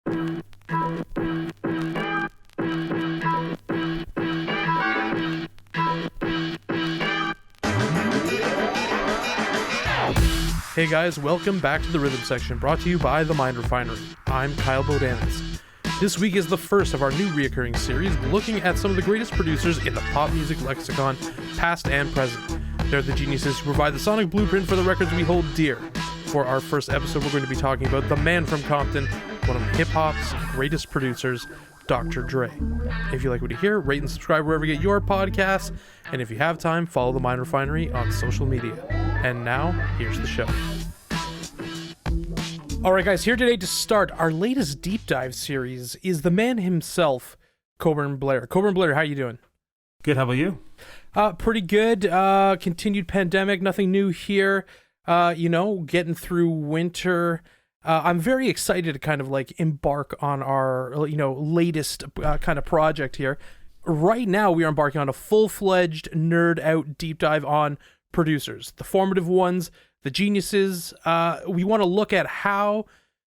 Hey guys, welcome back to the Rhythm Section, brought to you by The Mind Refinery. I'm Kyle Bodanis. This week is the first of our new reoccurring series, looking at some of the greatest producers in the pop music lexicon, past and present. They're the geniuses who provide the sonic blueprint for the records we hold dear. For our first episode, we're going to be talking about the man from Compton, one of hip-hop's greatest producers, Dr. Dre. If you like what you hear, rate and subscribe wherever you get your podcasts, and if you have time, follow The Mind Refinery on social media. And now, here's the show. Alright guys, here today to start our latest deep dive series is the man himself, Coburn Blair. Coburn Blair, how you doing? Good, how about you? Pretty good. Continued pandemic, nothing new here. Getting through winter. I'm very excited to kind of like embark on our, latest kind of project here. Right now, we are embarking on a full-fledged nerd out deep dive on producers, the formative ones, the geniuses. We want to look at how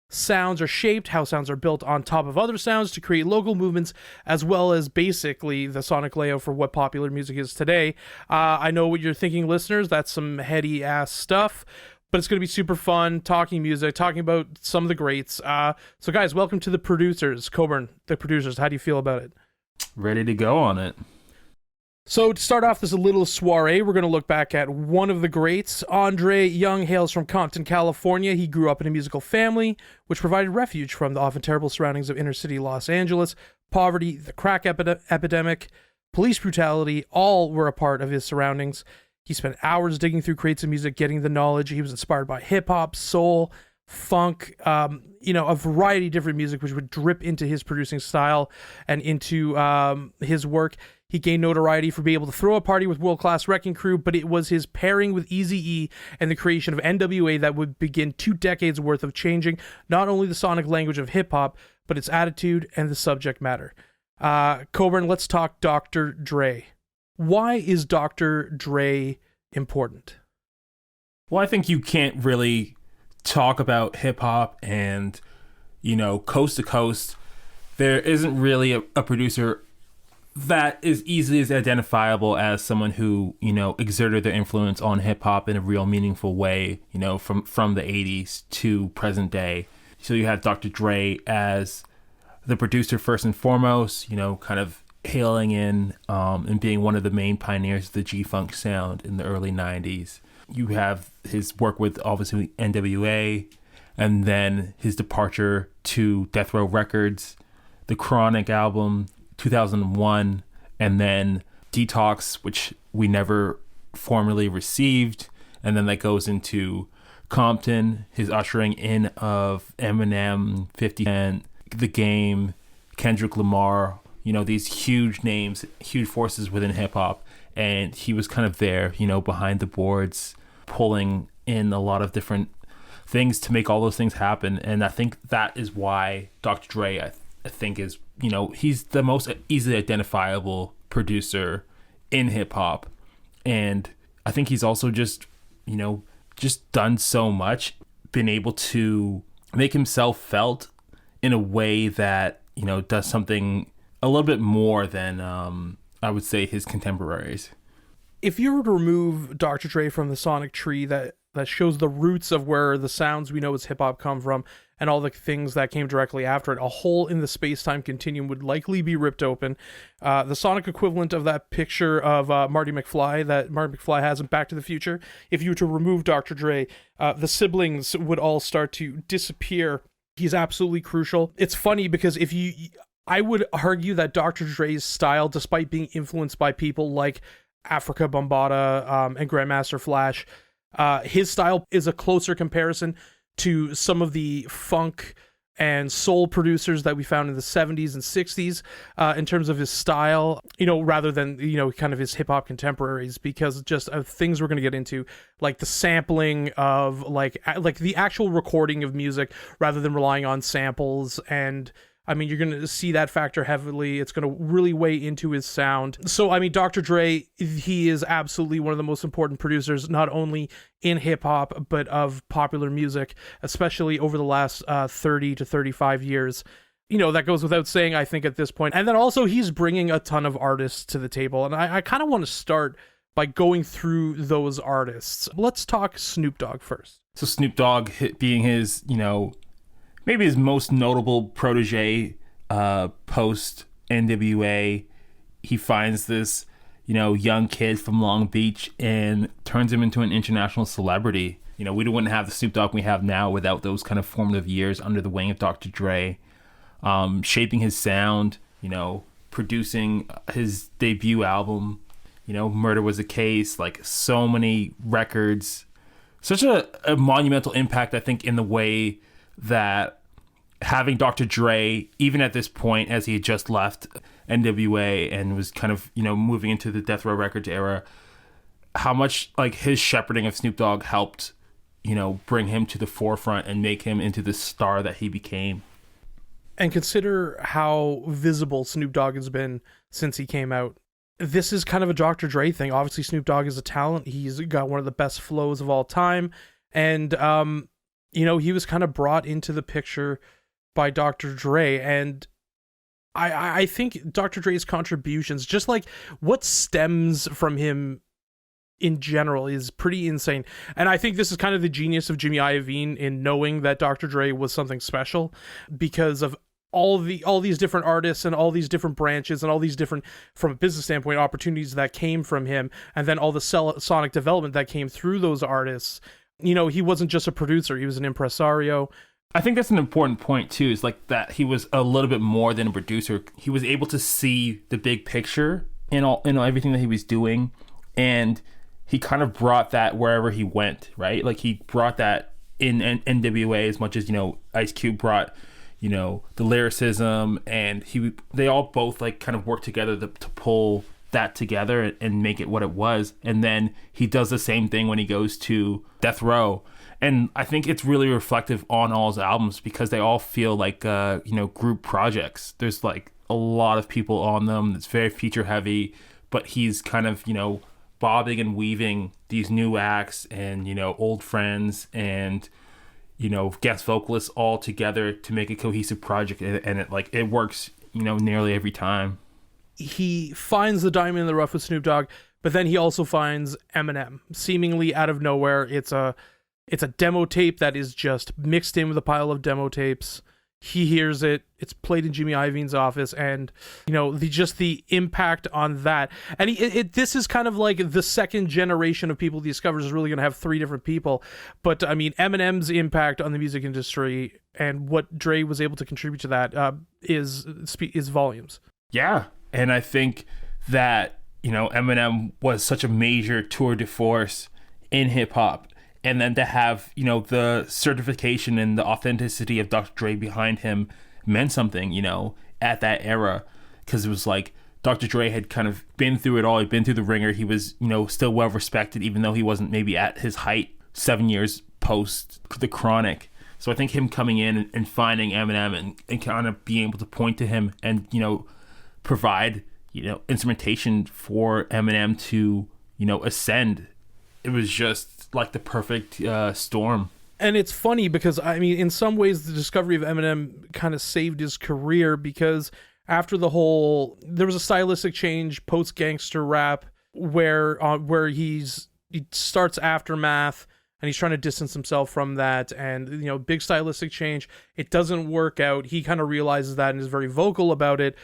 sounds are shaped, how sounds are built on top of other sounds to create local movements, as well as basically the sonic layout for what popular music is today. I know what you're thinking, listeners. That's some heady ass stuff, but it's going to be super fun talking music, talking about some of the greats. So guys, welcome to the producers. Coburn, the producers, how do you feel about it? Ready to go on it. So to start off this little soiree, we're going to look back at one of the greats. Andre Young hails from Compton, California. He grew up in a musical family, which provided refuge from the often terrible surroundings of inner city Los Angeles. Poverty, the crack epidemic, police brutality, all were a part of his surroundings. He spent hours digging through crates of music, getting the knowledge. He was inspired by hip-hop, soul, funk, a variety of different music, which would drip into his producing style and into his work. He gained notoriety for being able to throw a party with world-class Wrecking Crew, but it was his pairing with Eazy-E and the creation of NWA that would begin 2 decades worth of changing not only the sonic language of hip-hop, but its attitude and the subject matter. Coburn, let's talk Dr. Dre. Why is Dr. Dre important? Well, I think you can't really talk about hip-hop and, coast to coast. There isn't really a producer that is easily as identifiable as someone who, exerted their influence on hip hop in a real meaningful way, from the 80s to present day. So you have Dr. Dre as the producer first and foremost, kind of hailing in and being one of the main pioneers of the G-Funk sound in the early 90s. You have his work with obviously NWA, and then his departure to Death Row Records, the Chronic album, 2001, and then Detox, which we never formally received, and then that goes into Compton, his ushering in of Eminem, 50 Cent, The Game, Kendrick Lamar, these huge names, huge forces within hip-hop, and he was kind of there, behind the boards, pulling in a lot of different things to make all those things happen. And I think that is why Dr. Dre, I think is, he's the most easily identifiable producer in hip hop. And I think he's also just done so much, been able to make himself felt in a way that, does something a little bit more than, I would say, his contemporaries. If you were to remove Dr. Dre from the sonic tree that shows the roots of where the sounds we know as hip-hop come from and all the things that came directly after it, a hole in the space-time continuum would likely be ripped open. The sonic equivalent of that picture of Marty McFly that Marty McFly has in Back to the Future, if you were to remove Dr. Dre, the siblings would all start to disappear. He's absolutely crucial. It's funny because I would argue that Dr. Dre's style, despite being influenced by people like Africa Bambaataa and Grandmaster Flash, his style is a closer comparison to some of the funk and soul producers that we found in the 70s and 60s in terms of his style, rather than, kind of his hip hop contemporaries, because just of things we're going to get into, like the sampling of like the actual recording of music rather than relying on samples. And I mean, you're going to see that factor heavily. It's going to really weigh into his sound. So, I mean, Dr. Dre, he is absolutely one of the most important producers, not only in hip hop, but of popular music, especially over the last 30 to 35 years. that goes without saying, I think, at this point. And then also he's bringing a ton of artists to the table. And I kind of want to start by going through those artists. Let's talk Snoop Dogg first. So Snoop Dogg being his, maybe his most notable protege post NWA. He finds this, young kid from Long Beach and turns him into an international celebrity. We wouldn't have the Snoop Dogg we have now without those kind of formative years under the wing of Dr. Dre, shaping his sound, producing his debut album, Murder Was a Case, like so many records. Such a monumental impact, I think, in the way that having Dr. Dre, even at this point, as he had just left NWA and was kind of, moving into the Death Row Records era, how much like his shepherding of Snoop Dogg helped, bring him to the forefront and make him into the star that he became. And consider how visible Snoop Dogg has been since he came out. This is kind of a Dr. Dre thing. Obviously, Snoop Dogg is a talent. He's got one of the best flows of all time. And, he was kind of brought into the picture by Dr. Dre. And I think Dr. Dre's contributions, just like what stems from him in general, is pretty insane. And I think this is kind of the genius of Jimmy Iovine in knowing that Dr. Dre was something special because of all these different artists and all these different branches and all these different, from a business standpoint, opportunities that came from him, and then all the sonic development that came through those artists. He wasn't just a producer, he was an impresario. I think that's an important point too, is like that he was a little bit more than a producer. He was able to see the big picture in everything that he was doing, and he kind of brought that wherever he went, right? Like he brought that in NWA as much as, Ice Cube brought, the lyricism, and they all both like kind of worked together to pull that together and make it what it was. And then he does the same thing when he goes to Death Row. And I think it's really reflective on all his albums because they all feel like, group projects. There's like a lot of people on them. It's very feature heavy, but he's kind of, bobbing and weaving these new acts and, old friends and, guest vocalists all together to make a cohesive project. And it works, nearly every time. He finds the diamond in the rough with Snoop Dogg, but then he also finds Eminem seemingly out of nowhere. It's a demo tape that is just mixed in with a pile of demo tapes. He hears it. It's played in Jimmy Iovine's office, and the impact on that. And this is kind of like the second generation of people he discovers is really going to have three different people. But I mean, Eminem's impact on the music industry and what Dre was able to contribute to that is volumes. Yeah, and I think that Eminem was such a major tour de force in hip hop. And then to have, the certification and the authenticity of Dr. Dre behind him meant something, at that era. Because it was like Dr. Dre had kind of been through it all. He'd been through the ringer. He was, still well respected, even though he wasn't maybe at his height 7 years post the Chronic. So I think him coming in and finding Eminem and kind of being able to point to him and, provide, instrumentation for Eminem to, ascend. It was just like the perfect storm. And it's funny because, I mean, in some ways, the discovery of Eminem kind of saved his career because after there was a stylistic change post gangster rap where he starts Aftermath and he's trying to distance himself from that, and big stylistic change. It doesn't work out. He kind of realizes that and is very vocal about it.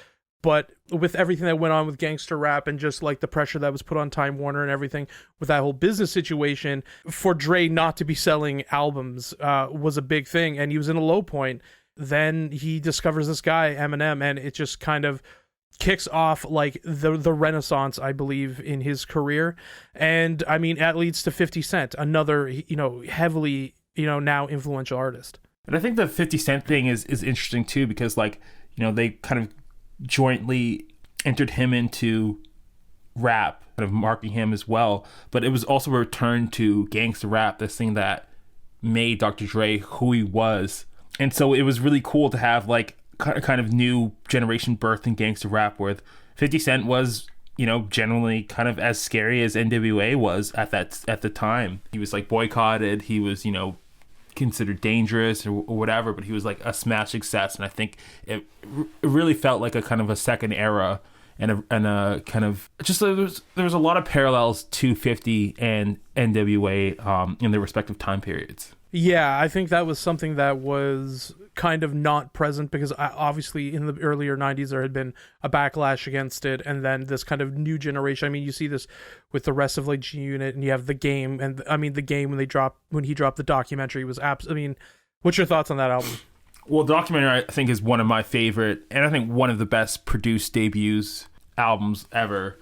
But with everything that went on with gangster rap and just like the pressure that was put on Time Warner and everything with that whole business situation, for Dre not to be selling albums was a big thing, and he was in a low point. Then he discovers this guy, Eminem, and it just kind of kicks off like the renaissance, I believe, in his career. And I mean, that leads to 50 Cent, another, heavily, now influential artist. And I think the 50 Cent thing is interesting too, because they kind of jointly entered him into rap, kind of marking him as well. But it was also a return to gangster rap, this thing that made Dr. Dre who he was. And so it was really cool to have like kind of new generation birth in gangster rap, where 50 Cent was, generally kind of as scary as NWA was at the time. He was like boycotted. He was, considered dangerous or whatever, but he was like a smash success. And I think it really felt like a kind of a second era and a kind of just there was a lot of parallels to 50 and NWA in their respective time periods. Yeah, I think that was something that was kind of not present because obviously in the earlier 90s there had been a backlash against it, and then this kind of new generation. I mean, you see this with the rest of like G Unit, and you have The Game, and I mean The Game when he dropped the documentary was I mean, what's your thoughts on that album? Well, the documentary I think is one of my favorite, and I think one of the best produced debuts albums ever.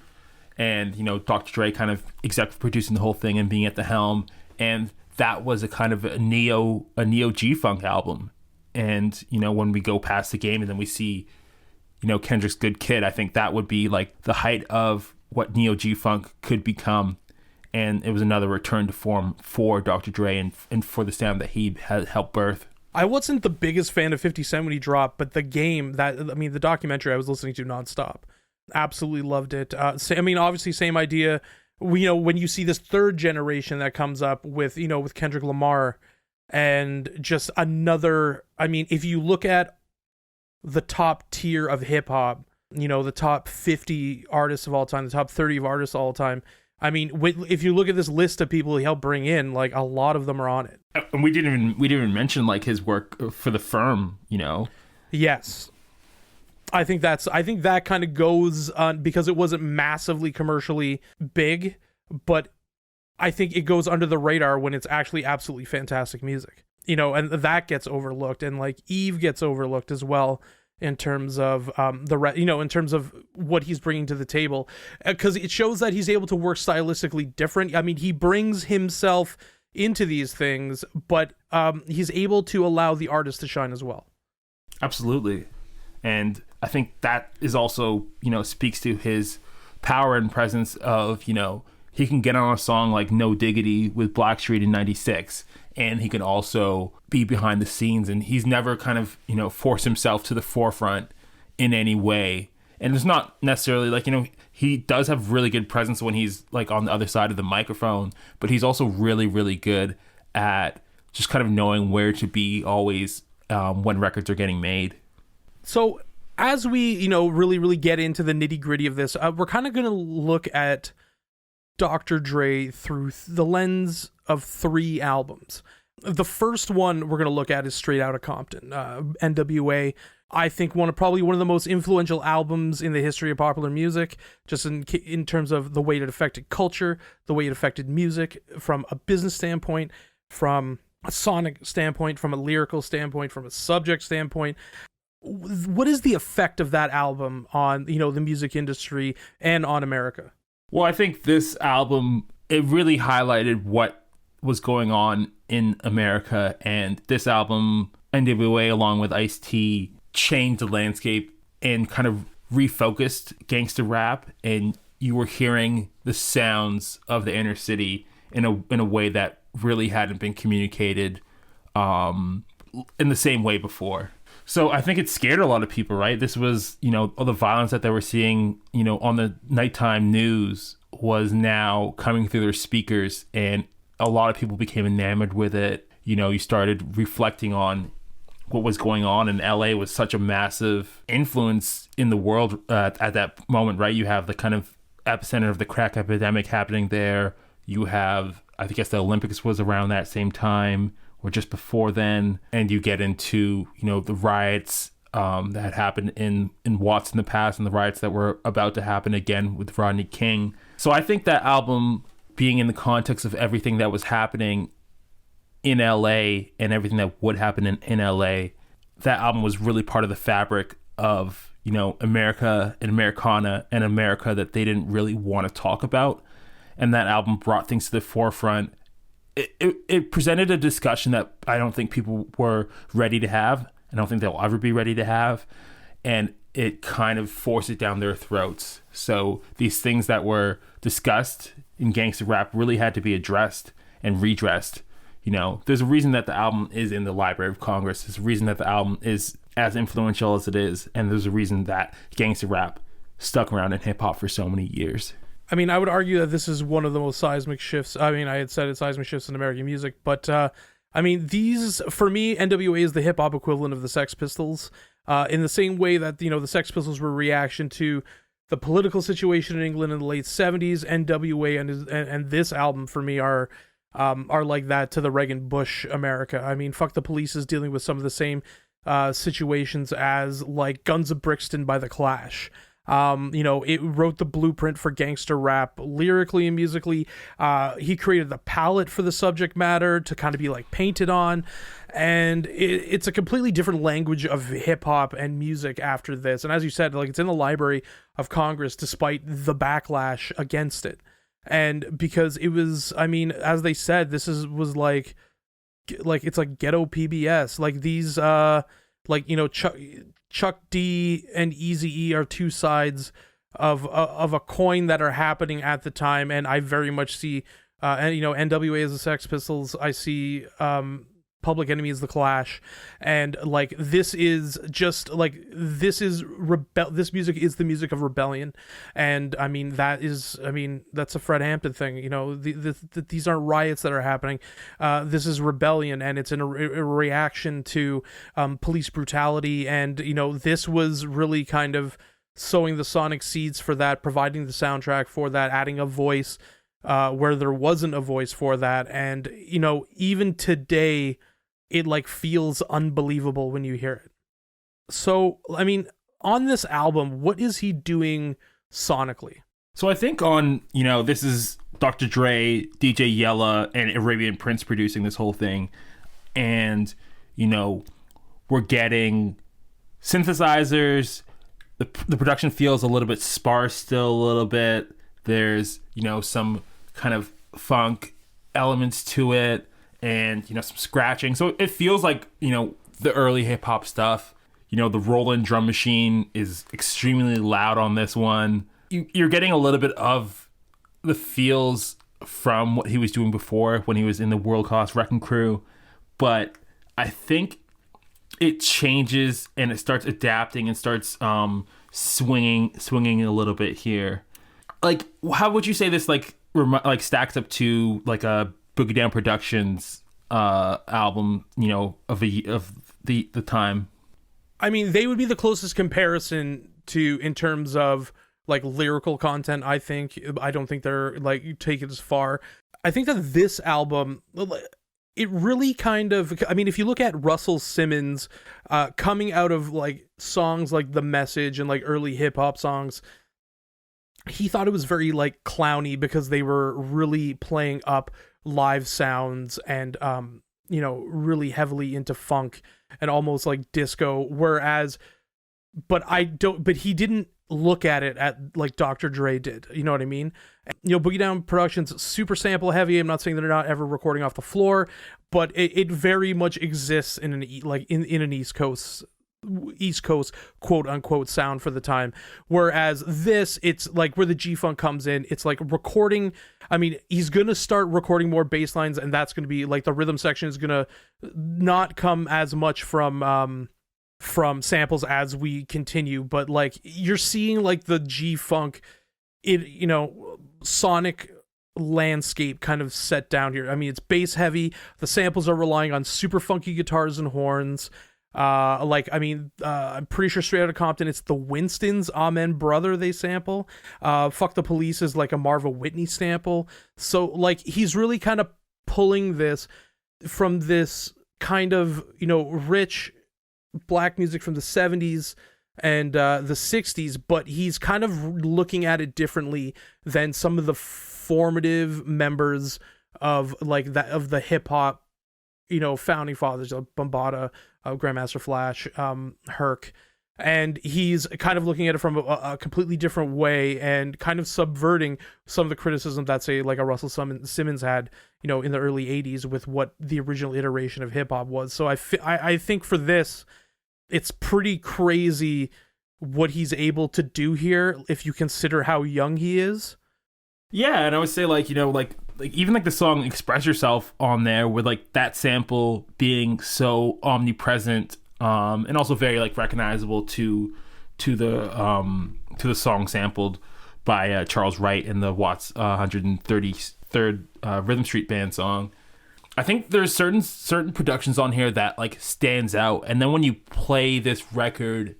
And, you know, Dr. Dre kind of executive producing the whole thing and being at the helm, and that was a kind of a neo G-Funk album. And, you know, when we go past The Game and then we see, you know, Kendrick's Good Kid, I think that would be like the height of what neo G-Funk could become. And it was another return to form for Dr. Dre and for the sound that he had helped birth. I wasn't the biggest fan of 50 Cent when he dropped, but The Game, the documentary I was listening to nonstop. Absolutely loved it. I mean, obviously same idea. You know, when you see this third generation that comes up with, you know, with Kendrick Lamar and just another, I mean, if you look at the top tier of hip hop, you know, the top 50 artists of all time, the top 30 of artists of all time, I mean, if you look at this list of people he helped bring in, like a lot of them are on it. And we didn't even mention like his work for The Firm, you know. Yes. I think that kind of goes on because it wasn't massively commercially big, but I think it goes under the radar when it's actually absolutely fantastic music, you know, and that gets overlooked, and like Eve gets overlooked as well in terms of in terms of what he's bringing to the table, because it shows that he's able to work stylistically different. I mean, he brings himself into these things, but he's able to allow the artist to shine as well. Absolutely. And I think that is also, you know, speaks to his power and presence of, you know, he can get on a song like No Diggity with Blackstreet in 96, and he can also be behind the scenes, and he's never kind of, you know, forced himself to the forefront in any way. And it's not necessarily like, you know, he does have really good presence when he's like on the other side of the microphone, but he's also really, really good at just kind of knowing where to be always when records are getting made. So as we, you know, really, really get into the nitty gritty of this, we're kind of going to look at Dr. Dre through the lens of 3 albums. The first one we're going to look at is Straight Outta Compton, NWA. I think probably one of the most influential albums in the history of popular music, just in terms of the way it affected culture, the way it affected music from a business standpoint, from a sonic standpoint, from a lyrical standpoint, from a subject standpoint. What is the effect of that album on, you know, the music industry and on America? Well, I think this album, it really highlighted what was going on in America, and this album, NWA, along with Ice-T, changed the landscape and kind of refocused gangster rap, and you were hearing the sounds of the inner city in a way that really hadn't been communicated in the same way before. So I think it scared a lot of people, right? This was, you know, all the violence that they were seeing, you know, on the nighttime news was now coming through their speakers, and a lot of people became enamored with it. You know, you started reflecting on what was going on, and LA was such a massive influence in the world at that moment, right? You have the kind of epicenter of the crack epidemic happening there. You have, I guess the Olympics was around that same time, or just before then, and you get into, you know, the riots that had happened in Watts in the past, and the riots that were about to happen again with Rodney King. So I think that album, being in the context of everything that was happening in LA and everything that would happen in LA, that album was really part of the fabric of, you know, America and Americana and America that they didn't really want to talk about. And that album brought things to the forefront. It presented a discussion that I don't think people were ready to have. I don't think they'll ever be ready to have. And it kind of forced it down their throats. So these things that were discussed in gangster rap really had to be addressed and redressed. You know, there's a reason that the album is in the Library of Congress. There's a reason that the album is as influential as it is. And there's a reason that gangster rap stuck around in hip hop for so many years. I mean, I would argue that this is one of the most seismic shifts. I mean, I had said it's seismic shifts in American music, but I mean, these, for me, NWA is the hip hop equivalent of the Sex Pistols. In the same way that, the Sex Pistols were a reaction to the political situation in England in the late 70s, NWA and this album for me are like that to the Reagan Bush America. I mean, Fuck the Police is dealing with some of the same situations as like Guns of Brixton by The Clash. It wrote the blueprint for gangster rap lyrically and musically. He created the palette for the subject matter to kind of be like painted on, and it's a completely different language of hip hop and music after this. And as you said, like, it's in the Library of Congress despite the backlash against it. And because it was, I mean, as they said, was like it's like ghetto PBS. Like these, Chuck D and Eazy-E are two sides of a coin that are happening at the time, and I very much see, NWA as the Sex Pistols. I see Public Enemy as the Clash, and like this is just like this music is the music of rebellion, and I mean that's a Fred Hampton thing. These aren't riots that are happening. This is rebellion, and it's a reaction to police brutality, and this was really kind of sowing the sonic seeds for that, providing the soundtrack for that, adding a voice where there wasn't a voice for that, and even today it like feels unbelievable when you hear it. So, I mean, on this album, what is he doing sonically? So I think on, this is Dr. Dre, DJ Yella, and Arabian Prince producing this whole thing. And, we're getting synthesizers. The production feels a little bit sparse still a little bit. There's, some kind of funk elements to it, and some scratching. So it feels like the early hip hop stuff. The Roland drum machine is extremely loud on this one. You're getting a little bit of the feels from what he was doing before when he was in the World Class Wrecking Crew, but I think it changes and it starts adapting and starts swinging a little bit here. Like, how would you say this like stacks up to like a Boogie Down Productions album, of the time? I mean, they would be the closest comparison to in terms of like lyrical content. I don't think they're like, you take it as far. I think that this album, it really kind of, I mean, if you look at Russell Simmons coming out of like songs like The Message and like early hip hop songs, he thought it was very like clowny because they were really playing up live sounds and really heavily into funk and almost like disco, but he didn't look at it at like Dr. Dre did. You know what I mean? Boogie Down Productions super sample heavy. I'm not saying they're not ever recording off the floor, but it very much exists in an East Coast quote unquote sound for the time, whereas this, it's like where the G-Funk comes in. It's like recording, I mean, he's gonna start recording more bass lines, and that's gonna be like the rhythm section is gonna not come as much from samples as we continue, but like you're seeing like the G-Funk sonic landscape kind of set down here. I mean, it's bass heavy, the samples are relying on super funky guitars and horns. I'm pretty sure straight out of Compton, it's the Winstons' Amen Brother they sample. Fuck the Police is like a Marva Whitney sample. So like he's really kind of pulling this from this kind of, rich black music from the 70s and the 60s, but he's kind of looking at it differently than some of the formative members of like that of the hip hop, founding fathers, like Bambaataa, Grandmaster Flash, Herc, and he's kind of looking at it from a completely different way and kind of subverting some of the criticism that, say, like a Russell Simmons had, in the early 80s with what the original iteration of hip hop was. So I think for this, it's pretty crazy what he's able to do here if you consider how young he is. Yeah, and I would say like even like the song Express Yourself on there, with like that sample being so omnipresent, and also very like recognizable to the song sampled by Charles Wright in the Watts 133rd Rhythm Street Band song. I think there's certain productions on here that like stands out, and then when you play this record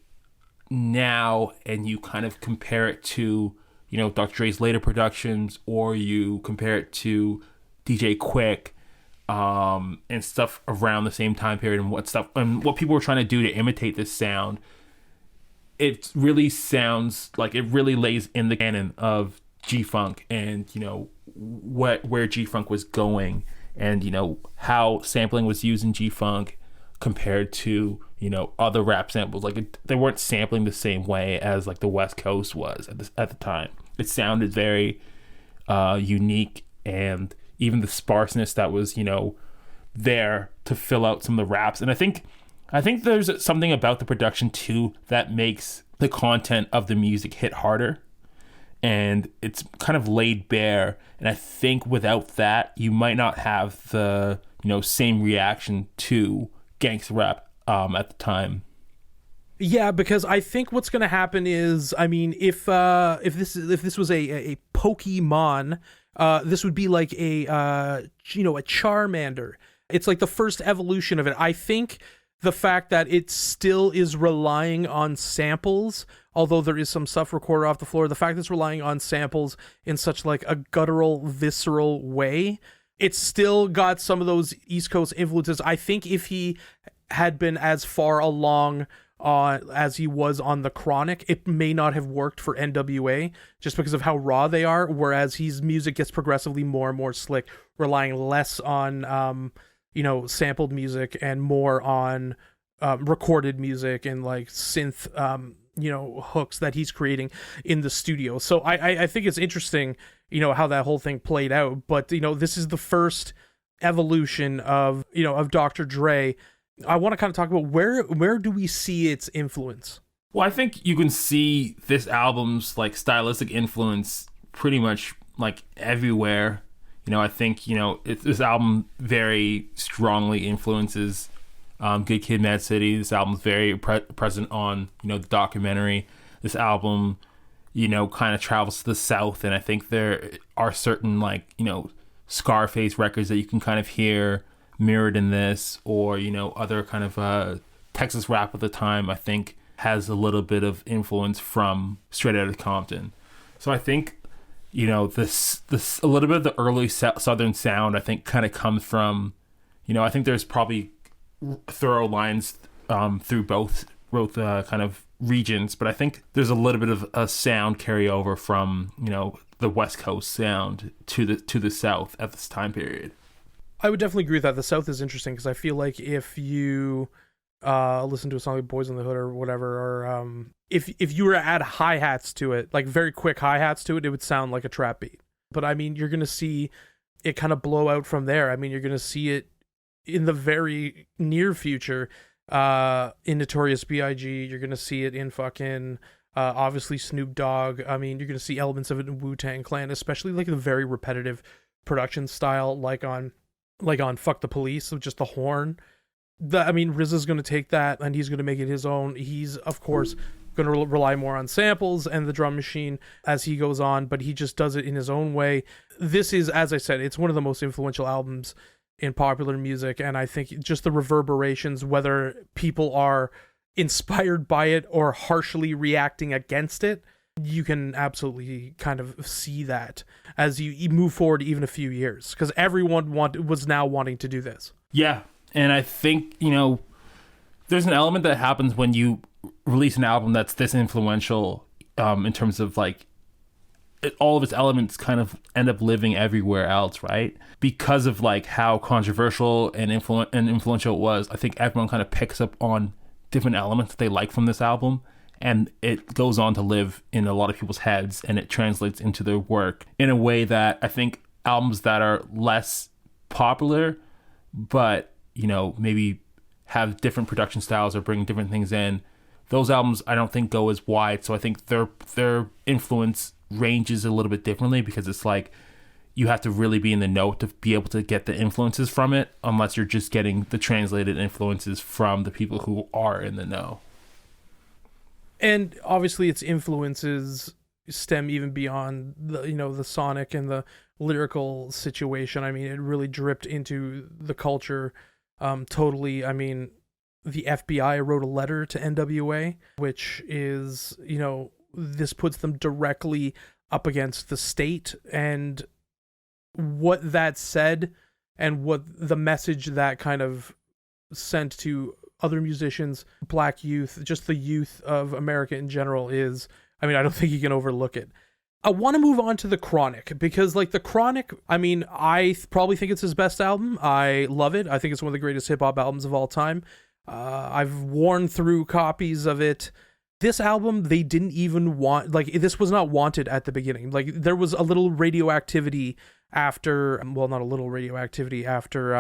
now and you kind of compare it to, you know, Dr. Dre's later productions, or you compare it to DJ Quick, and stuff around the same time period, and what people were trying to do to imitate this sound, it really sounds like it really lays in the canon of G-Funk, and you know where G-Funk was going, and you know how sampling was used in G-Funk compared to, you know, other rap samples. Like they weren't sampling the same way as like the West Coast was at the time. It sounded very unique, and even the sparseness that was, you know, there to fill out some of the raps. And I think there's something about the production too that makes the content of the music hit harder, and it's kind of laid bare. And I think without that, you might not have the, you know, same reaction to gangsta rap at the time. Yeah, because I think what's going to happen is, I mean, if this was a Pokemon, this would be like a Charmander. It's like the first evolution of it. I think the fact that it still is relying on samples, although there is some stuff recorded off the floor, the fact that it's relying on samples in such like a guttural, visceral way, it's still got some of those East Coast influences. I think if he had been as far along as he was on the Chronic, it may not have worked for NWA just because of how raw they are, whereas his music gets progressively more and more slick, relying less on sampled music and more on recorded music and like synth hooks that he's creating in the studio. So I think it's interesting, you know, how that whole thing played out. But, you know, this is the first evolution of Dr. Dre. I want to kind of talk about where do we see its influence? Well, I think you can see this album's like stylistic influence pretty much like everywhere. You know, I think, you know, this album very strongly influences Good Kid, Mad City. This album's very present on, you know, the documentary. This album, you know, kind of travels to the South, and I think there are certain like, you know, Scarface records that you can kind of hear mirrored in this, or, you know, other kind of Texas rap at the time, I think has a little bit of influence from Straight Outta Compton. So I think, you know, this a little bit of the early Southern sound, I think, kind of comes from, you know, I think there's probably thorough lines through both kind of regions, but I think there's a little bit of a sound carryover from, you know, the West Coast sound to the South at this time period. I would definitely agree with that. The South is interesting because I feel like if you listen to a song like Boys in the Hood or whatever, or if you were to add hi-hats to it, like very quick hi-hats to it, it would sound like a trap beat. But I mean, you're going to see it kind of blow out from there. I mean, you're going to see it in the very near future in Notorious B.I.G. You're going to see it in fucking obviously Snoop Dogg. I mean, you're going to see elements of it in Wu-Tang Clan, especially like the very repetitive production style, like on Fuck the Police, with just the horn. RZA's going to take that and he's going to make it his own. He's, of course, going to rely more on samples and the drum machine as he goes on, but he just does it in his own way. This is, as I said, it's one of the most influential albums in popular music, and I think just the reverberations, whether people are inspired by it or harshly reacting against it, you can absolutely kind of see that as you move forward even a few years, because everyone was now wanting to do this. Yeah. And I think, you know, there's an element that happens when you release an album that's this influential, in terms of like all of its elements kind of end up living everywhere else, right? Because of like how controversial and influential it was, I think everyone kind of picks up on different elements that they like from this album, and it goes on to live in a lot of people's heads, and it translates into their work in a way that I think albums that are less popular, but, you know, maybe have different production styles or bring different things in, those albums I don't think go as wide. So I think their influence ranges a little bit differently, because it's like you have to really be in the know to be able to get the influences from it, unless you're just getting the translated influences from the people who are in the know. And obviously its influences stem even beyond the, the sonic and the lyrical situation. I mean, it really dripped into the culture totally. I mean, the FBI wrote a letter to NWA, which is, this puts them directly up against the state, and what that said and what the message that kind of sent to other musicians, black youth, just the youth of America in general is, I mean, I don't think you can overlook it. I want to move on to The Chronic, because like The Chronic, I mean, I probably think it's his best album. I love it. I think it's one of the greatest hip hop albums of all time. I've worn through copies of it. This album, they didn't even want, like, this was not wanted at the beginning. Like, there was a little radioactivity after, well, not a little radioactivity after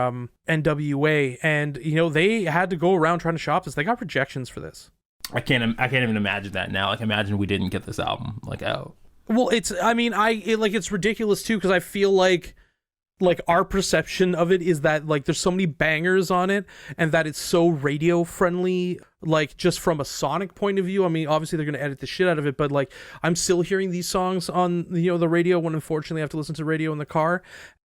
NWA, and they had to go around trying to shop this. They got rejections for this. I can't even imagine that now. Like, imagine we didn't get this album like out. Well, it's ridiculous too, because I feel like our perception of it is that like there's so many bangers on it, and that it's so radio friendly, like just from a sonic point of view. I mean, obviously they're going to edit the shit out of it, but like I'm still hearing these songs on the radio when unfortunately I have to listen to radio in the car.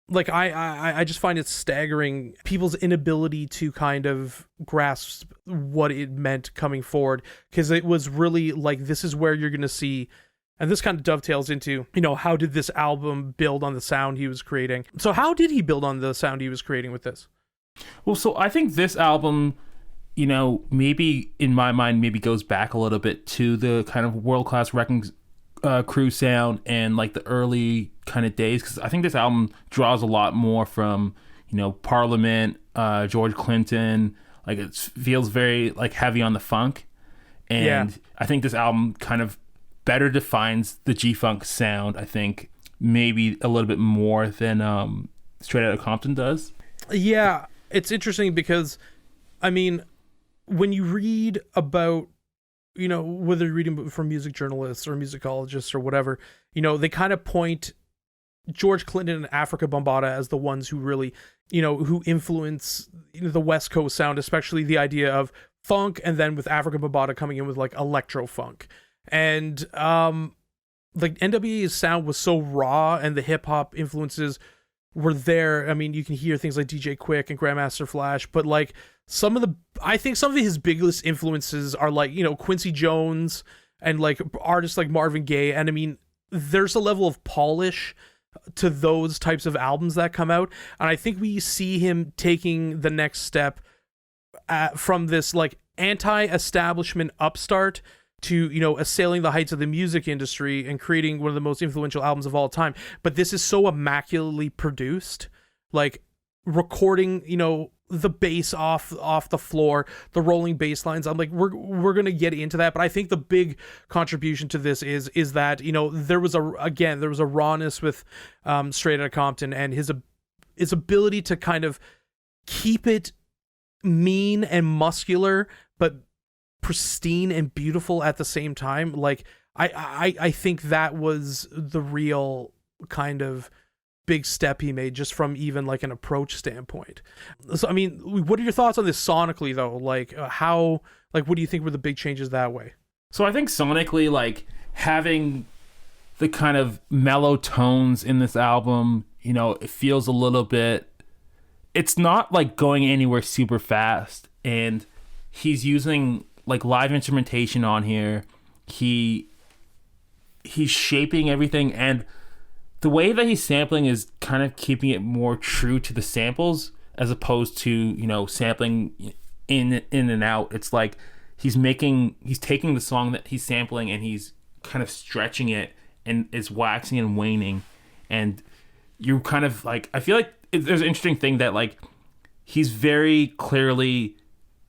Like I just find it staggering, people's inability to kind of grasp what it meant coming forward, because it was really like, this is where you're going to see. And this kind of dovetails into, how did this album build on the sound he was creating? So how did he build on the sound he was creating with this? Well, so I think this album, maybe in my mind, maybe goes back a little bit to the kind of world-class Wrecking Crew sound and like the early kind of days. Because I think this album draws a lot more from, Parliament, George Clinton. Like it feels very like heavy on the funk. And yeah. I think this album kind of better defines the G-Funk sound, I think, maybe a little bit more than Straight Outta Compton does. Yeah, it's interesting because, I mean, when you read about, whether you're reading from music journalists or musicologists or whatever, they kind of point George Clinton and Africa Bambaataa as the ones who really, who influence the West Coast sound, especially the idea of funk, and then with Africa Bambaataa coming in with like electro funk. And like NWA's sound was so raw, and the hip hop influences were there. I mean, you can hear things like DJ Quick and Grandmaster Flash, but like I think some of his biggest influences are like, Quincy Jones and like artists like Marvin Gaye. And I mean, there's a level of polish to those types of albums that come out. And I think we see him taking the next step from this like anti-establishment upstart to, assailing the heights of the music industry and creating one of the most influential albums of all time. But this is so immaculately produced, like recording, the bass off the floor, the rolling bass lines. I'm like, we're going to get into that. But I think the big contribution to this is that, there was a rawness with Straight Outta Compton, and his ability to kind of keep it mean and muscular, but pristine and beautiful at the same time. Like I think that was the real kind of big step he made, just from even like an approach standpoint. So I mean, what are your thoughts on this sonically though? Like what do you think were the big changes that way? So I think sonically, like having the kind of mellow tones in this album, it feels a little bit, it's not like going anywhere super fast, and he's using like live instrumentation on here. He's shaping everything, and the way that he's sampling is kind of keeping it more true to the samples, as opposed to, sampling in and out. It's like he's taking the song that he's sampling and he's kind of stretching it, and it's waxing and waning. And you're kind of like, I feel like there's an interesting thing that like he's very clearly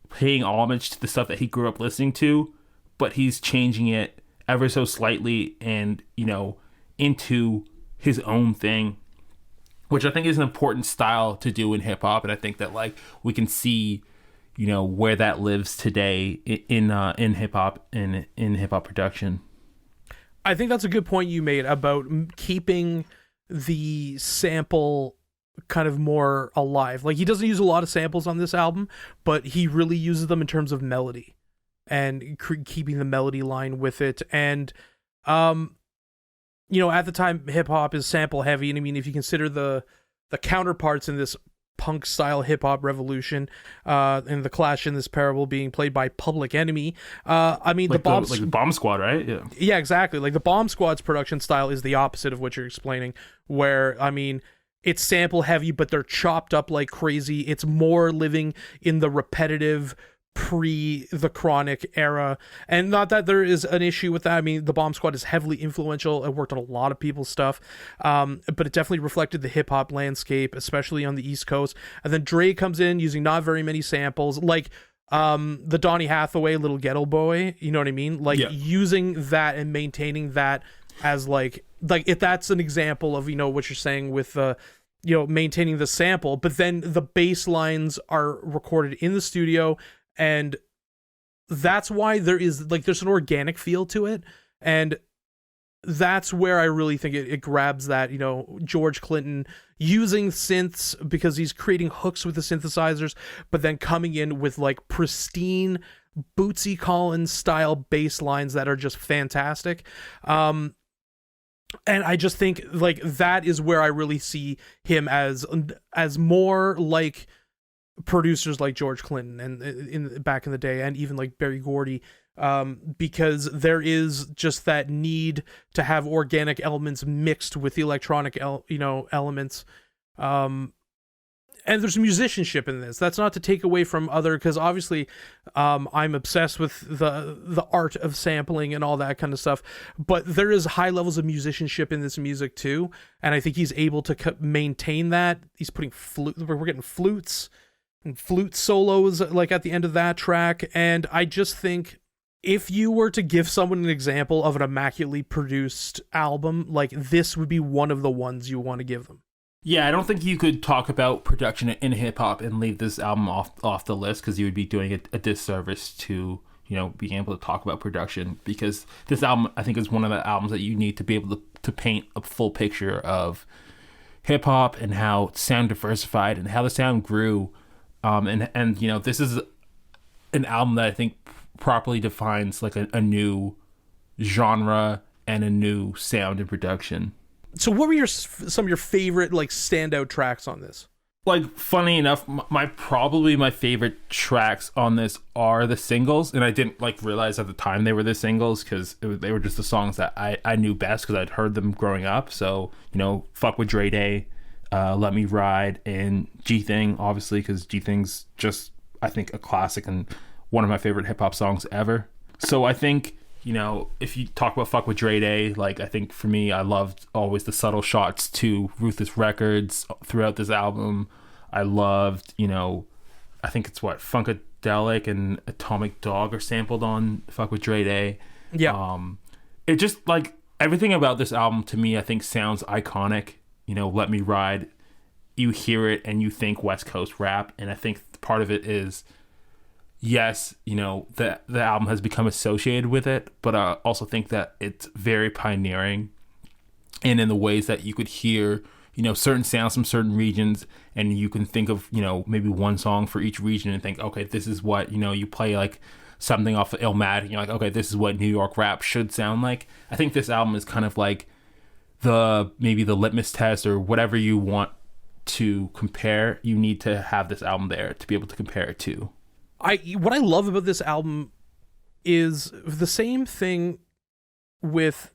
paying homage to the stuff that he grew up listening to, but he's changing it ever so slightly and, into his own thing, which I think is an important style to do in hip hop. And I think that like we can see, where that lives today in hip hop and in hip hop production. I think that's a good point you made about keeping the sample kind of more alive. Like he doesn't use a lot of samples on this album, but he really uses them in terms of melody and keeping the melody line with it. And at the time hip hop is sample heavy, and I mean, if you consider the counterparts in this punk style hip hop revolution, and the Clash in this parable being played by Public Enemy, I mean, like the Bomb Squad, right? Yeah, exactly. Like the Bomb Squad's production style is the opposite of what you're explaining, where I mean, it's sample heavy, but they're chopped up like crazy. It's more living in the repetitive pre the Chronic era, and not that there is an issue with that. I mean, the Bomb Squad is heavily influential. It worked on a lot of people's stuff, but it definitely reflected the hip-hop landscape, especially on the East Coast. And then Dre comes in using not very many samples, like the Donny Hathaway Little Ghetto Boy, you know what I mean, like using that and maintaining that as like if that's an example of what you're saying with maintaining the sample, but then the bass lines are recorded in the studio. And that's why there's an organic feel to it. And that's where I really think it grabs that, George Clinton using synths because he's creating hooks with the synthesizers, but then coming in with like pristine Bootsy Collins style bass lines that are just fantastic. And I just think like that is where I really see him as more like producers like George Clinton and in back in the day, and even like Berry Gordy, because there is just that need to have organic elements mixed with the electronic elements, and there's musicianship in this. That's not to take away from other, because obviously I'm obsessed with the art of sampling and all that kind of stuff, but there is high levels of musicianship in this music too, and I think he's able to maintain that. He's putting we're getting flutes and flute solos like at the end of that track. And I just think if you were to give someone an example of an immaculately produced album, like this would be one of the ones you want to give them. Yeah, I don't think you could talk about production in hip hop and leave this album off the list, because you would be doing a disservice to being able to talk about production, because this album I think is one of the albums that you need to be able to paint a full picture of hip hop and how sound diversified and how the sound grew. And this is an album that I think properly defines like a new genre and a new sound in production. So what were some of your favorite like standout tracks on this? Like, funny enough, my favorite tracks on this are the singles, and I didn't like realize at the time they were the singles, because they were just the songs that I knew best because I'd heard them growing up. So Fuck with Dre Day, Let Me Ride, and G Thing, obviously, because G Thing's just, I think, a classic and one of my favorite hip-hop songs ever. So I think, if you talk about Fuck with Dre Day, like, I think for me, I loved always the subtle shots to Ruthless Records throughout this album. I loved, I think it's Funkadelic and Atomic Dog are sampled on Fuck with Dre Day. Yeah. It just, like, everything about this album to me, I think, sounds iconic. Let Me Ride, you hear it and you think West Coast rap, and I think part of it is, yes, the album has become associated with it, but I also think that it's very pioneering, and in the ways that you could hear, certain sounds from certain regions, and you can think of, maybe one song for each region and think, okay, this is what, you play like something off of Illmatic, and you're like, okay, this is what New York rap should sound like. I think this album is kind of like maybe the litmus test, or whatever you want to compare. You need to have this album there to be able to compare it to. What I love about this album is the same thing with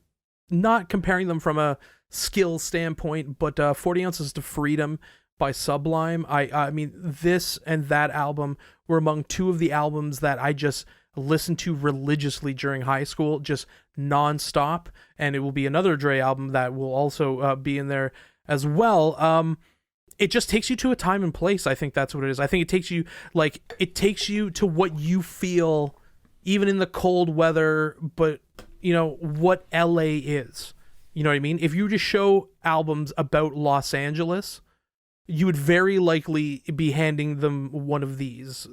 not comparing them from a skill standpoint, but 40 Ounces to Freedom by Sublime. I mean, this and that album were among two of the albums that I just listened to religiously during high school, just nonstop. And it will be another Dre album that will also be in there as well. It just takes you to a time and place. I think that's what it is. I think it takes you to what you feel, even in the cold weather, but what LA is. You know what I mean? If you just show albums about Los Angeles, you would very likely be handing them one of this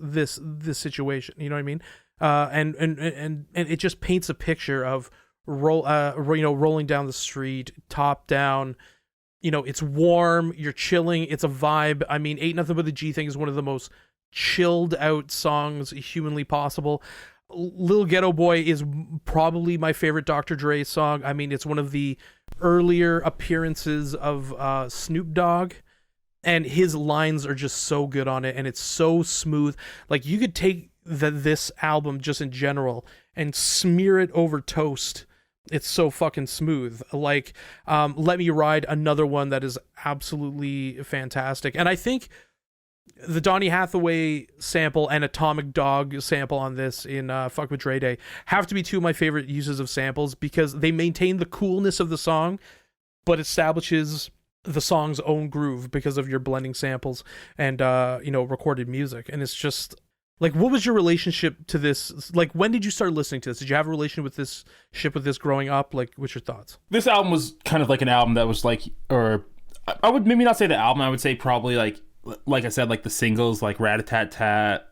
situation. You know what I mean? And it just paints a picture of rolling down the street, top down. It's warm, you're chilling, it's a vibe. I mean, Ain't Nothing But the G Thing is one of the most chilled out songs humanly possible. Little Ghetto Boy is probably my favorite Dr. Dre song. I mean, it's one of the earlier appearances of Snoop Dogg, and his lines are just so good on it, and it's so smooth. Like, you could take this album just in general and smear it over toast. It's so fucking smooth. Like, Let Me Ride, another one that is absolutely fantastic. And I think the Donny Hathaway sample and Atomic Dog sample on this in Fuck With Dre Day have to be two of my favorite uses of samples, because they maintain the coolness of the song, but establishes the song's own groove because of your blending samples and, recorded music. And it's just, like, what was your relationship to this? Like, when did you start listening to this? Did you have a relationship with this growing up? Like, what's your thoughts? This album was kind of like an album that was like, or I would maybe not say the album, I would say probably like I said, like the singles, like Rat-a-Tat-Tat,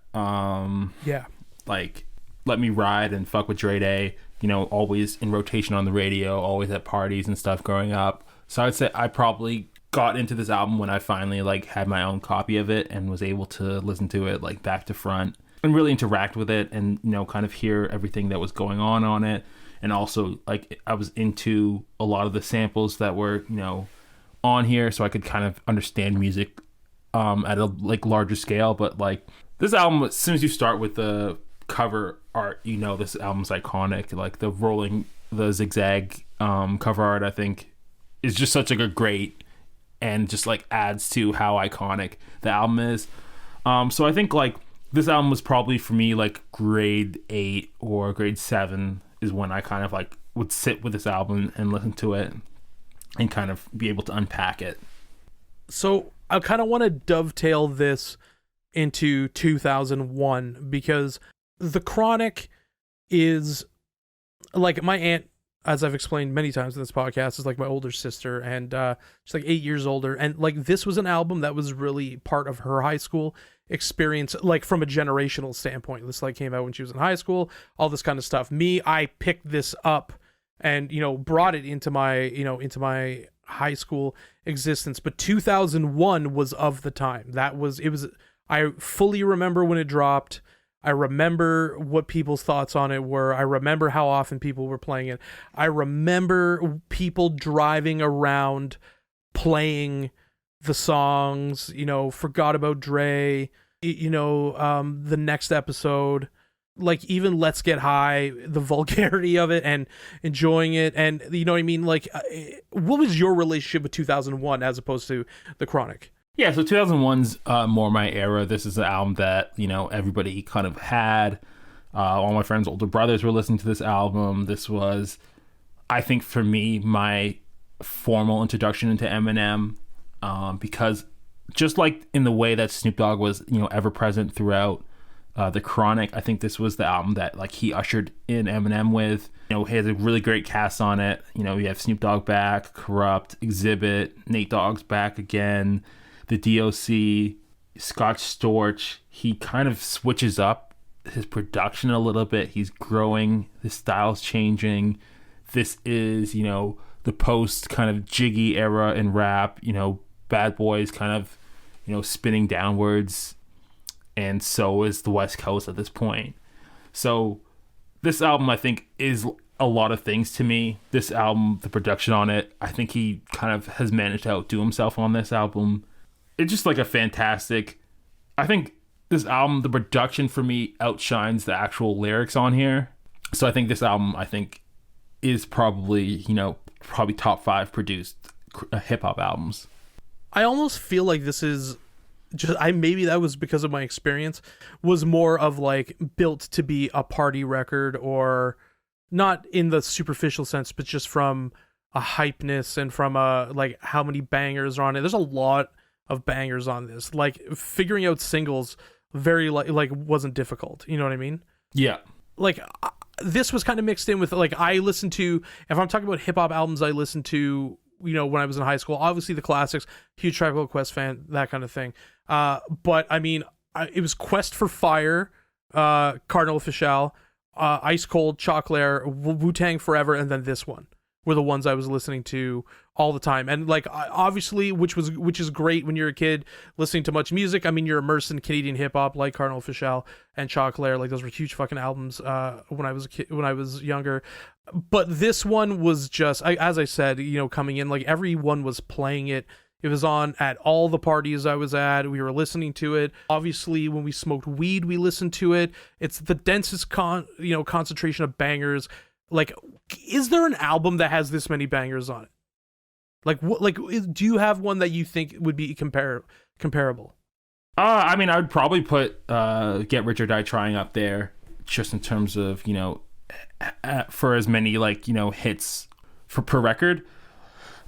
like Let Me Ride and Fuck With Dre Day, always in rotation on the radio, always at parties and stuff growing up. So I would say I probably got into this album when I finally like had my own copy of it and was able to listen to it like back to front and really interact with it and, kind of hear everything that was going on it. And also, like, I was into a lot of the samples that were, on here, so I could kind of understand music at a like larger scale. But like this album, as soon as you start with the cover art, this album's iconic. Like the zigzag cover art, I think is just such like a great, and just like adds to how iconic the album is. So I think like this album was probably for me like grade 8 or grade 7 is when I kind of like would sit with this album and listen to it and kind of be able to unpack it. So I kind of want to dovetail this into 2001, because The Chronic is, like, my aunt, as I've explained many times in this podcast, is like my older sister, and she's like 8 years older. And like, this was an album that was really part of her high school experience, like from a generational standpoint. This like came out when she was in high school, all this kind of stuff. I picked this up and, brought it into my high school existence. But 2001 was of the time. I fully remember when it dropped. I remember what people's thoughts on it were. I remember how often people were playing it. I remember people driving around playing the songs, Forgot About Dre, The Next Episode, like even Let's Get High, the vulgarity of it and enjoying it. And you know what I mean? Like, what was your relationship with 2001 as opposed to The Chronic? Yeah, so 2001's more my era. This is an album that, everybody kind of had. All my friends' older brothers were listening to this album. This was, I think, for me, my formal introduction into Eminem, because just like in the way that Snoop Dogg was, ever present throughout The Chronic, I think this was the album that like he ushered in Eminem with. He has a really great cast on it. You have Snoop Dogg back, Corrupt, Exhibit, Nate Dogg's back again, the DOC, Scott Storch. He kind of switches up his production a little bit. He's growing, his style's changing. This is, the post kind of jiggy era in rap, Bad Boys kind of, spinning downwards. And so is the West Coast at this point. So this album, I think, is a lot of things to me. This album, the production on it, I think he kind of has managed to outdo himself on this album. It's just like a fantastic, I think this album, the production for me outshines the actual lyrics on here. So I think this album, is probably, probably top 5 produced hip hop albums. I almost feel like this is just, maybe that was because of my experience, was more of like built to be a party record, or not in the superficial sense, but just from a hypeness and from a like how many bangers are on it. There's a lot of bangers on this. Like figuring out singles very like wasn't difficult. You know what I mean? Yeah. Like this was kind of mixed in with like, I listened to, if I'm talking about hip hop albums, I listened to, when I was in high school, obviously the classics, huge Tribe Called Quest fan, that kind of thing. But I mean, it was Quest for Fire, Cardinal Official, Ice Cold, Chocolate, Wu-Tang Forever, and then this one. were the ones I was listening to all the time. And like obviously, which is great when you're a kid listening to much music. I mean, you're immersed in Canadian hip hop like Cardinal Fischel and Choclair. Like those were huge fucking albums when I was a kid, when I was younger. But this one was just, as I said, coming in, like everyone was playing it. It was on at all the parties I was at. We were listening to it. Obviously, when we smoked weed, we listened to it. It's the densest concentration of bangers. Like, is there an album that has this many bangers on it? Like, what? Like, do you have one that you think would be comparable? I mean, I would probably put "Get Rich or Die Trying" up there, just in terms of for as many hits per record.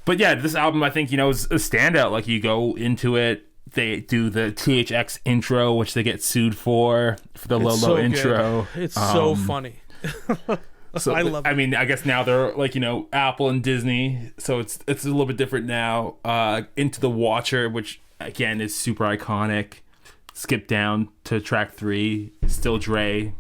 But yeah, this album I think is a standout. Like, you go into it, they do the THX intro, which they get sued for the low intro. It's so funny. So I love it. I mean, I guess now they're Apple and Disney, so it's a little bit different now. Into the Watcher, which again is super iconic. Skip down to track 3, Still Dre.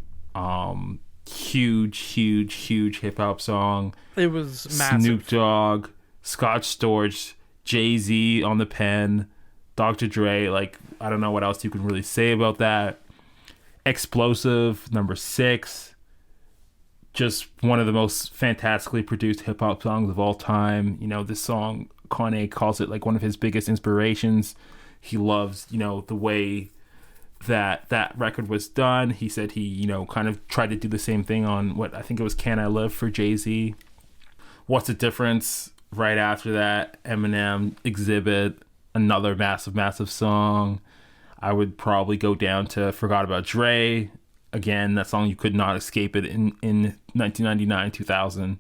Huge hip hop song. It was massive. Snoop Dogg, Scotch Storch, Jay-Z on the pen, Dr. Dre. Like, I don't know what else you can really say about that. Explosive, number 6. Just one of the most fantastically produced hip hop songs of all time. This song, Kanye calls it like one of his biggest inspirations. He loves, the way that record was done. He said he, kind of tried to do the same thing on what I think it was Can I Live for Jay-Z. What's the Difference? Right after that, Eminem, Exhibit, another massive song. I would probably go down to Forgot About Dre. Again, that song, you could not escape it in 1999, 2000.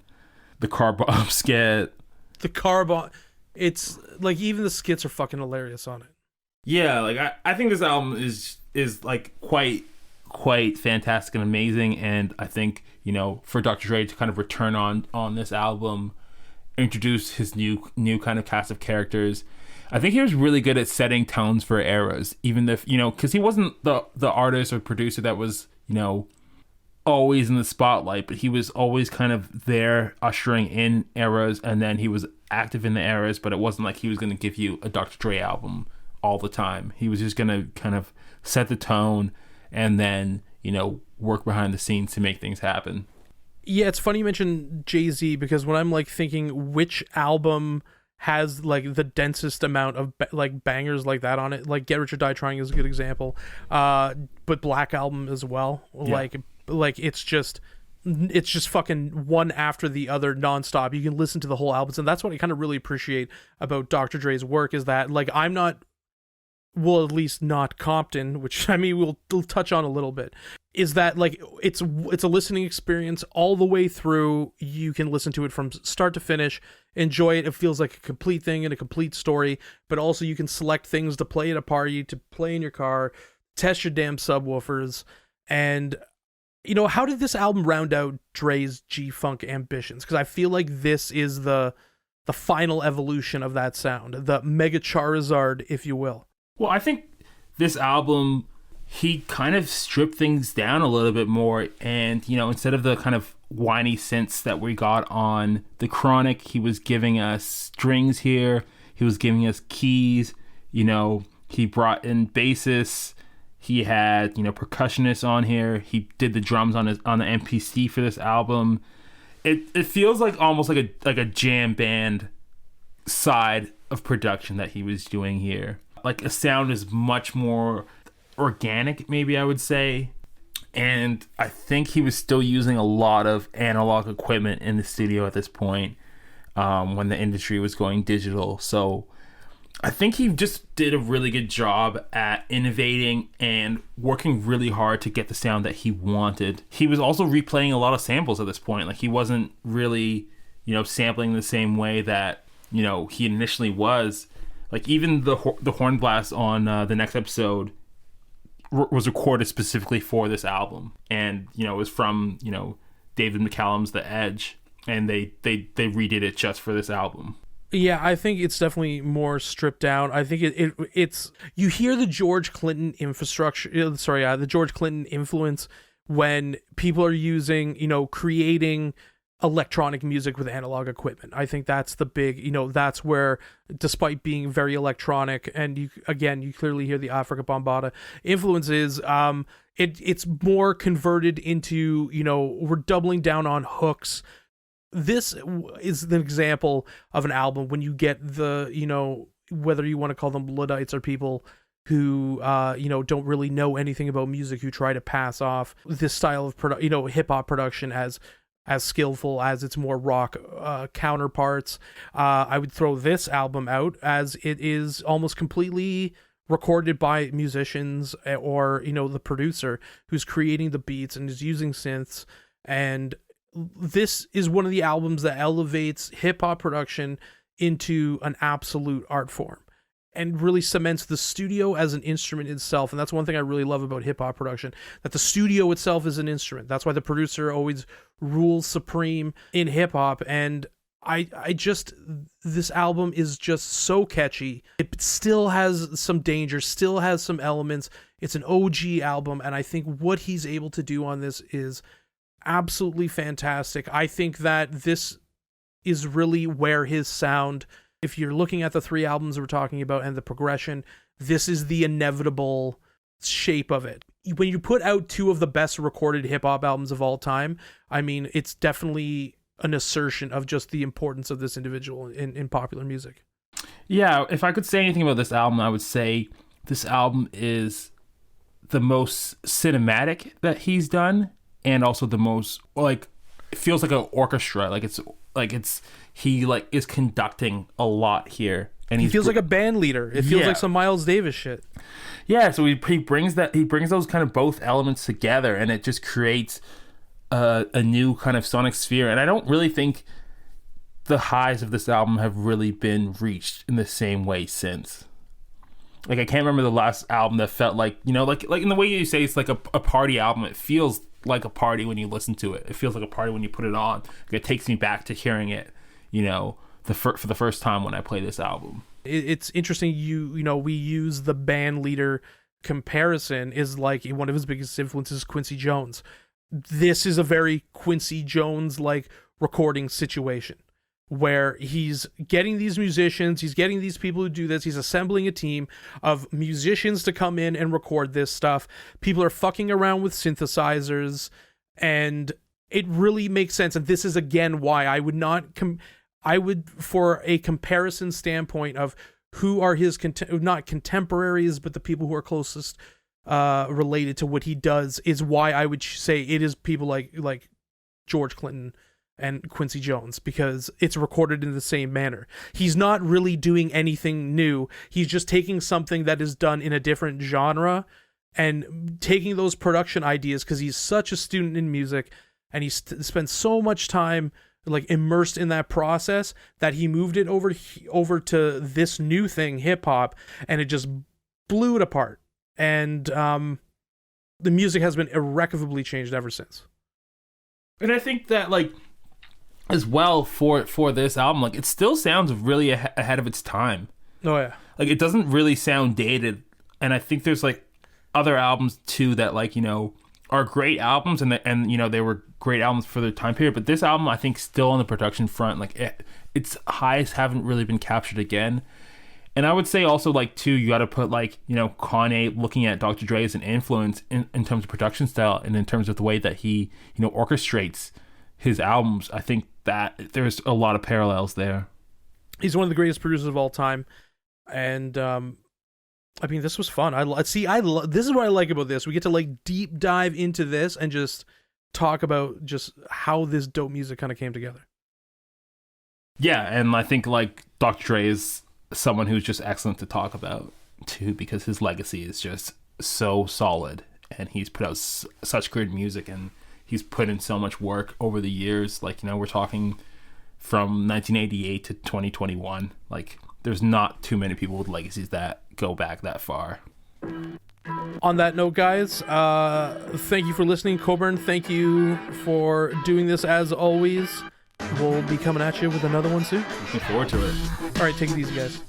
The Car Bomb skit. The Car Bomb. It's like even the skits are fucking hilarious on it. Yeah, like I think this album is like quite fantastic and amazing. And I think, for Dr. Dre to kind of return on this album, introduce his new kind of cast of characters. I think he was really good at setting tones for eras, even if, because he wasn't the artist or producer that was, always in the spotlight, but he was always kind of there ushering in eras, and then he was active in the eras, but it wasn't like he was going to give you a Dr. Dre album all the time. He was just going to kind of set the tone and then, work behind the scenes to make things happen. Yeah, it's funny you mentioned Jay-Z, because when I'm like thinking which album has like the densest amount of bangers like that on it, like Get Rich or Die Trying is a good example, but Black Album as well. Yeah. Like it's just fucking one after the other nonstop. You can listen to the whole albums, and that's what I kind of really appreciate about Dr. Dre's work, is that like I'm not, well, at least not Compton, which I mean we'll touch on a little bit, is that like it's a listening experience all the way through. You can listen to it from start to finish, enjoy it. It feels like a complete thing and a complete story, but also you can select things to play at a party, to play in your car, test your damn subwoofers. And how did this album round out Dre's G-Funk ambitions? Because I feel like this is the final evolution of that sound, the Mega Charizard, if you will. Well, I think this album, he kind of stripped things down a little bit more, and instead of the kind of whiny synths that we got on The Chronic, he was giving us strings here, he was giving us keys, he brought in bassists, he had percussionists on here, he did the drums on the MPC for this album. It feels like almost like a jam band side of production that he was doing here. Like, a sound is much more organic, maybe I would say. And I think he was still using a lot of analog equipment in the studio at this point, when the industry was going digital. So I think he just did a really good job at innovating and working really hard to get the sound that he wanted. He was also replaying a lot of samples at this point. Like, he wasn't really, sampling the same way that, he initially was. Like, even the horn blast on the next episode was recorded specifically for this album, and it was from David McCallum's The Edge, and they redid it just for this album. Yeah, I think it's definitely more stripped down. I think it's you hear the George Clinton the George Clinton influence when people are using creating electronic music with analog equipment. I think that's the big, that's where, despite being very electronic, and you clearly hear the Africa Bambaataa influences, it's more converted into, we're doubling down on hooks. This is an example of an album when you get the, whether you want to call them Luddites or people who, don't really know anything about music, who try to pass off this style of hip hop production as skillful as its more rock counterparts. I would throw this album out as it is almost completely recorded by musicians, or the producer who's creating the beats and is using synths. And this is one of the albums that elevates hip-hop production into an absolute art form and really cements the studio as an instrument itself. And that's one thing I really love about hip-hop production, that the studio itself is an instrument. That's why the producer always rules supreme in hip-hop. And this album is just so catchy. It still has some danger, still has some elements. It's an OG album, and I think what he's able to do on this is absolutely fantastic. I think that this is really where his sound, if you're looking at the 3 albums we're talking about and the progression, this is the inevitable shape of it. When you put out 2 of the best recorded hip-hop albums of all time, I mean, it's definitely an assertion of just the importance of this individual in popular music. Yeah, if I could say anything about this album, I would say this album is the most cinematic that he's done, and also the most, like, it feels like an orchestra. He is conducting a lot here, and he feels like a band leader. It feels like some Miles Davis shit. Yeah, so he brings those kind of both elements together, and it just creates a new kind of sonic sphere. And I don't really think the highs of this album have really been reached in the same way since. Like, I can't remember the last album that felt like, like in the way you say it's like a party album. It feels like a party when you listen to it. It feels like a party when you put it on. It takes me back to hearing it, for the first time when I play this album. It's interesting. We use the band leader comparison is like one of his biggest influences, Quincy Jones. This is a very Quincy Jones like recording situation where he's getting these musicians, he's getting these people who do this, he's assembling a team of musicians to come in and record this stuff. People are fucking around with synthesizers, and it really makes sense. And this is again why I would not for a comparison standpoint of who are his not contemporaries, but the people who are closest related to what he does, is why I would say it is people like George Clinton and Quincy Jones, because it's recorded in the same manner. He's not really doing anything new. He's just taking something that is done in a different genre and taking those production ideas, because he's such a student in music and he spent so much time like immersed in that process that he moved it over to this new thing, hip hop, and it just blew it apart. And the music has been irrecoverably changed ever since. And I think that, like, as well for this album, like, it still sounds really ahead of its time. Oh yeah, like, it doesn't really sound dated. And I think there's like other albums too that, like, are great albums, and they were great albums for their time period. But this album, I think, still on the production front, like, its highs haven't really been captured again. And I would say also, like, too, you got to put, like, Kanye looking at Dr. Dre as an influence in terms of production style and in terms of the way that he, orchestrates his albums. I think that there's a lot of parallels there. He's one of the greatest producers of all time. And, I mean, this was fun. This is what I like about this. We get to, like, deep dive into this and just talk about just how this dope music kind of came together. Yeah, and I think, like, Dr. Dre is someone who's just excellent to talk about too, because his legacy is just so solid, and he's put out such great music, and he's put in so much work over the years. Like, we're talking from 1988 to 2021. Like, there's not too many people with legacies that go back that far. On that note, guys, thank you for listening. Coburn, thank you for doing this as always. We'll be coming at you with another one soon. Looking forward to it. All right, take it easy, guys.